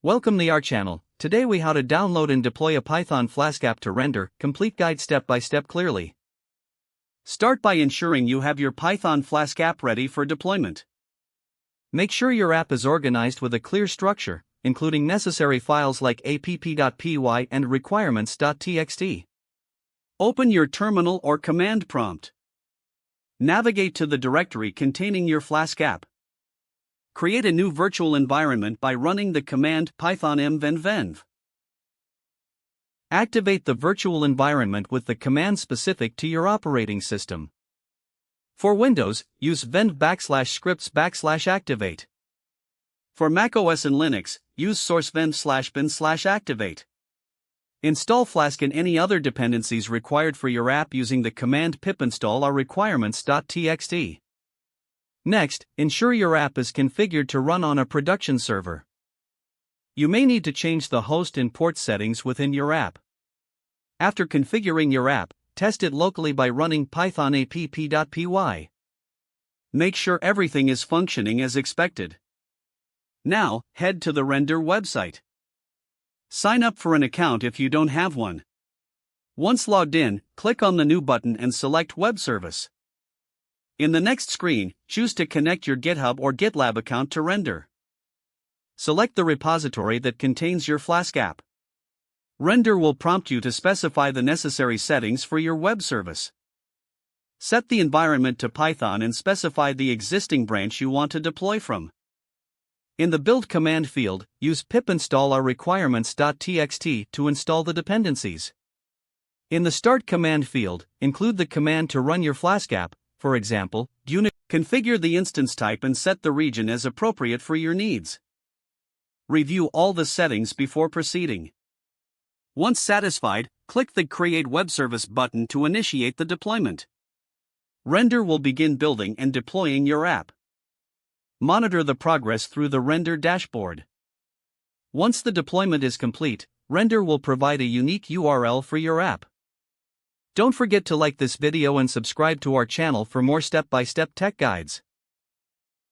Welcome to our channel. Today we how to download and deploy a Python Flask app to render, complete guide step by step clearly. Start by ensuring you have your Python Flask app ready for deployment. Make sure your app is organized with a clear structure, including necessary files like app.py and requirements.txt. Open your terminal or command prompt. Navigate to the directory containing your Flask app. Create a new virtual environment by running the command python mvenv. Activate the virtual environment with the command specific to your operating system. For Windows, use venv /scripts/activate. For macOS and Linux, use sourcevenv/bin/activate. Install Flask and any other dependencies required for your app using the command pip-install or requirements.txt. Next, ensure your app is configured to run on a production server. You may need to change the host and port settings within your app. After configuring your app, test it locally by running python app.py. Make sure everything is functioning as expected. Now, head to the render website. Sign up for an account if you don't have one. Once logged in, click on the New button and select Web Service. In the next screen, choose to connect your GitHub or GitLab account to render. Select the repository that contains your Flask app. Render will prompt you to specify the necessary settings for your web service. Set the environment to Python and specify the existing branch you want to deploy from. In the Build command field, use pip-install or requirements.txt to install the dependencies. In the Start command field, include the command to run your Flask app. For example, configure the instance type and set the region as appropriate for your needs. Review all the settings before proceeding. Once satisfied, click the Create Web Service button to initiate the deployment. Render will begin building and deploying your app. Monitor the progress through the Render dashboard. Once the deployment is complete, Render will provide a unique URL for your app. Don't forget to like this video and subscribe to our channel for more step-by-step tech guides.